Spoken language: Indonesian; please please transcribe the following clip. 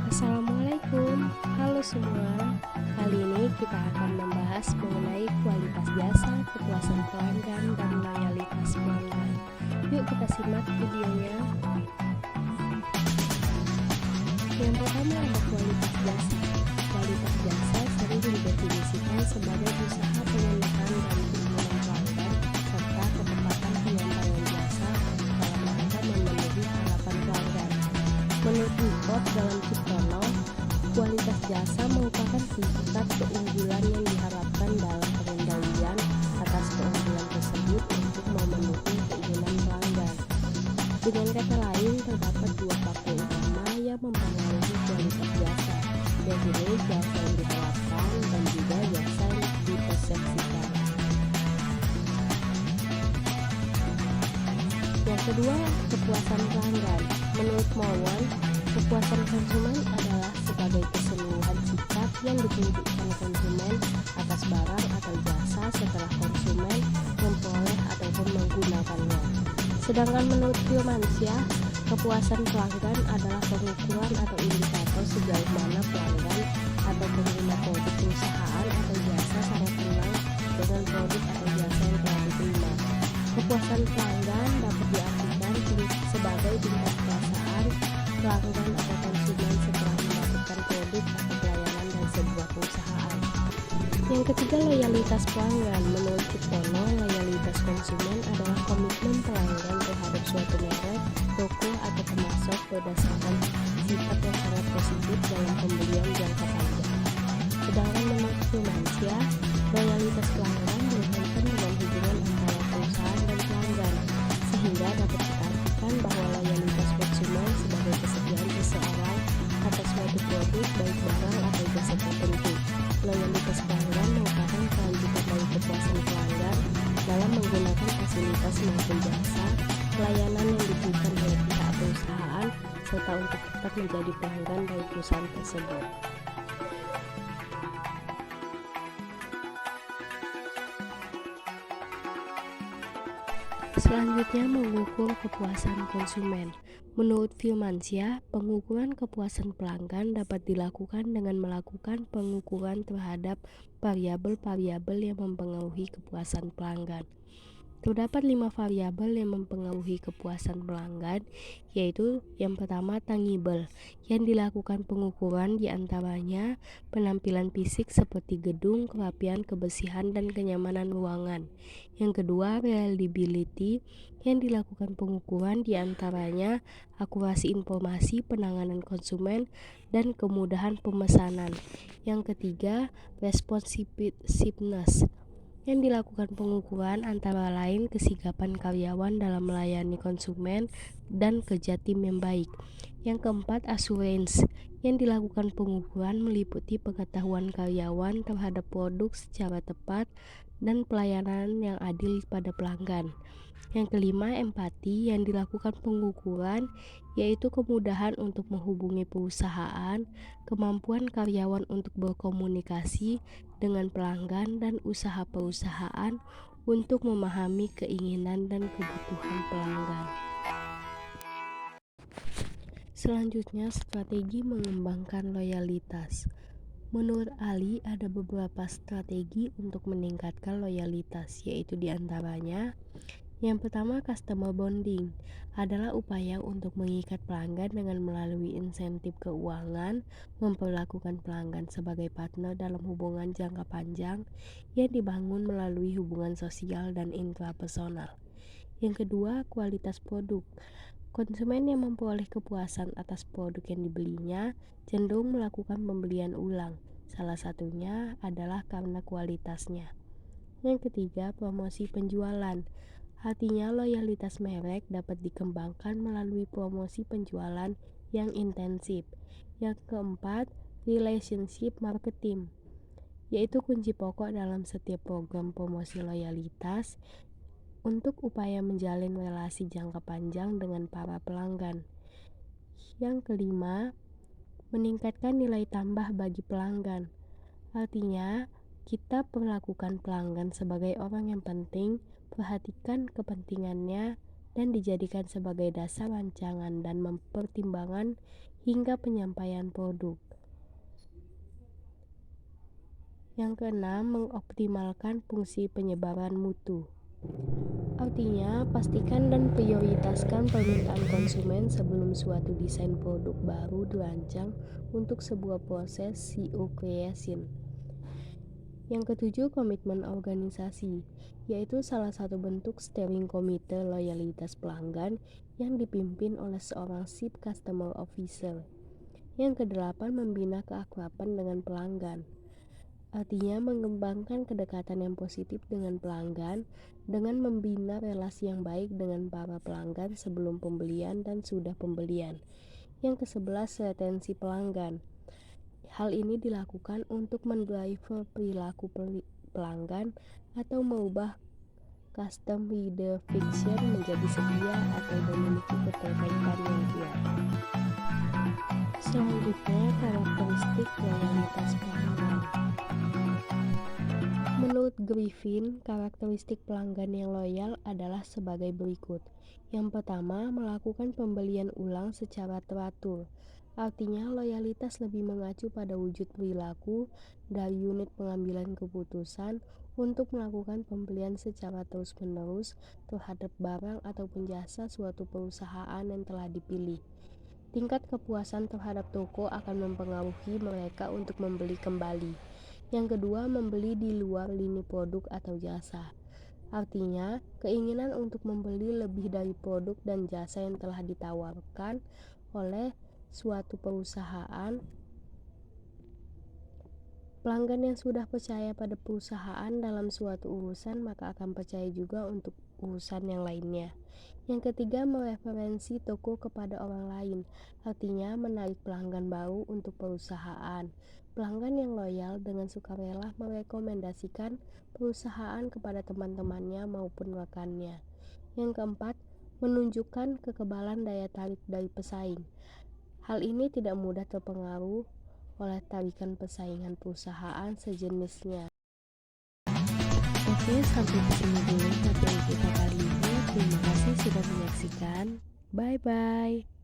Assalamualaikum, halo semua. Kali ini kita akan membahas mengenai kualitas jasa, kepuasan pelanggan, dan loyalitas pelanggan. Yuk kita simak videonya. Yang pertama ada kualitas jasa. Kualitas jasa sering didefinisikan sebagai usaha pemenuhan dan keuntungan pelanggan serta ketepatan penyampaian jasa dalam rangka memenuhi harapan pelanggan. Menurut report dalam Ciptono, kualitas jasa merupakan tingkat keunggulan yang diharapkan dalam pengendalian atas keunggulan tersebut untuk memenuhi keinginan pelanggan. Dengan kata lain, terdapat dua faktor utama yang mempengaruhi kualitas jasa, yaitu jasa yang diharapkan dan juga jasa yang dipersepsikan. Yang kedua, kepuasan pelanggan. Menurut Mowan, kepuasan konsumen adalah sebagai keseluruhan sikap yang ditunjukkan konsumen atas barang atau jasa setelah konsumen memperoleh ataupun menggunakannya. Sedangkan menurut Firmansyah, kepuasan pelanggan adalah pengukuran atau indikator sejauh mana pelanggan atau pengguna produk perusahaan atau jasa sangat senang dengan produk atau jasa yang telah diterima. Kepuasan pelanggan dapat diartikan sebagai tingkat perasaan pelanggan atau konsumen setelah mendapatkan produk atau pelayanan dari sebuah perusahaan. Yang ketiga, loyalitas pelanggan. Menurut Ciptono, loyalitas konsumen adalah komitmen pelanggan terhadap suatu merek, toko, atau pemasok berdasarkan sifat yang sangat positif dalam pembelian jangka panjang. Sedangkan menurut Firmansyah, loyalitas pelanggan berkaitan dengan hubungan antara perusahaan dan pelanggan, sehingga dapat diartikan bahwa loyalitas konsumen sebagai kesediaan seseorang atas suatu produk baik barang atau jasa tertentu. Loyalitas pelanggan merupakan kelanjutan dari kepuasan pelanggan dalam menggunakan fasilitas maupun jasa pelayanan yang diberikan oleh pihak perusahaan serta untuk tetap menjadi pelanggan dari perusahaan tersebut. Selanjutnya, mengukur kepuasan konsumen. Menurut Firmansyah, pengukuran kepuasan pelanggan dapat dilakukan dengan melakukan pengukuran terhadap variabel-variabel yang mempengaruhi kepuasan pelanggan. Terdapat 5 variabel yang mempengaruhi kepuasan pelanggan, yaitu yang pertama tangible, yang dilakukan pengukuran diantaranya penampilan fisik seperti gedung, kerapian, kebersihan, dan kenyamanan ruangan. Yang kedua, reliability, yang dilakukan pengukuran diantaranya akurasi informasi, penanganan konsumen, dan kemudahan pemesanan. Yang ketiga, responsiveness, yang dilakukan pengukuran antara lain kesigapan karyawan dalam melayani konsumen dan kerja tim yang baik. Yang keempat, assurance, yang dilakukan pengukuran meliputi pengetahuan karyawan terhadap produk secara tepat dan pelayanan yang adil pada pelanggan. Yang kelima, empati, yang dilakukan pengukuran yaitu kemudahan untuk menghubungi perusahaan, kemampuan karyawan untuk berkomunikasi dengan pelanggan, dan usaha perusahaan untuk memahami keinginan dan kebutuhan pelanggan. Selanjutnya, strategi mengembangkan loyalitas. Menurut Ali, ada beberapa strategi untuk meningkatkan loyalitas, yaitu diantaranya yang pertama, customer bonding adalah upaya untuk mengikat pelanggan dengan melalui insentif keuangan, memperlakukan pelanggan sebagai partner dalam hubungan jangka panjang yang dibangun melalui hubungan sosial dan intrapersonal. Yang kedua, kualitas produk. Konsumen yang memperoleh kepuasan atas produk yang dibelinya cenderung melakukan pembelian ulang. Salah satunya adalah karena kualitasnya. Yang ketiga, promosi penjualan. Artinya loyalitas merek dapat dikembangkan melalui promosi penjualan yang intensif. Yang keempat, relationship marketing, yaitu kunci pokok dalam setiap program promosi loyalitas untuk upaya menjalin relasi jangka panjang dengan para pelanggan. Yang kelima, meningkatkan nilai tambah bagi pelanggan. Artinya, kita perlakukan pelanggan sebagai orang yang penting, perhatikan kepentingannya, dan dijadikan sebagai dasar rancangan dan mempertimbangkan hingga penyampaian produk. Yang keenam, mengoptimalkan fungsi penyebaran mutu. Artinya, pastikan dan prioritaskan permintaan konsumen sebelum suatu desain produk baru dirancang untuk sebuah proses CEO creation. Yang ketujuh, komitmen organisasi, yaitu salah satu bentuk steering komite loyalitas pelanggan yang dipimpin oleh seorang Chief Customer Officer. Yang kedelapan, membina keakraban dengan pelanggan. Artinya mengembangkan kedekatan yang positif dengan pelanggan dengan membina relasi yang baik dengan para pelanggan sebelum pembelian dan sudah pembelian. Yang ke-11, retensi pelanggan. Hal ini dilakukan untuk mendrive perilaku pelanggan atau mengubah custom reader fiction menjadi setia atau memiliki keterkaitan yang kuat. Selanjutnya, karakteristik loyalitas pelanggan. Menurut Griffin, karakteristik pelanggan yang loyal adalah sebagai berikut. Yang pertama, melakukan pembelian ulang secara teratur. Artinya, loyalitas lebih mengacu pada wujud perilaku dari unit pengambilan keputusan untuk melakukan pembelian secara terus-menerus terhadap barang ataupun jasa suatu perusahaan yang telah dipilih. Tingkat kepuasan terhadap toko akan mempengaruhi mereka untuk membeli kembali. Yang kedua, membeli di luar lini produk atau jasa. Artinya, keinginan untuk membeli lebih dari produk dan jasa yang telah ditawarkan oleh suatu perusahaan. Pelanggan yang sudah percaya pada perusahaan dalam suatu urusan maka akan percaya juga untuk urusan yang lainnya. Yang ketiga, mereferensi toko kepada orang lain, artinya menarik pelanggan baru untuk perusahaan. Pelanggan yang loyal dengan sukarela merekomendasikan perusahaan kepada teman-temannya maupun rekannya. Yang keempat, menunjukkan kekebalan daya tarik dari pesaing. Hal ini tidak mudah terpengaruh oleh tarikan persaingan perusahaan sejenisnya. Oke, sampai di sini dulu kajian kita kali ini. Terima kasih sudah menyaksikan. Bye-bye.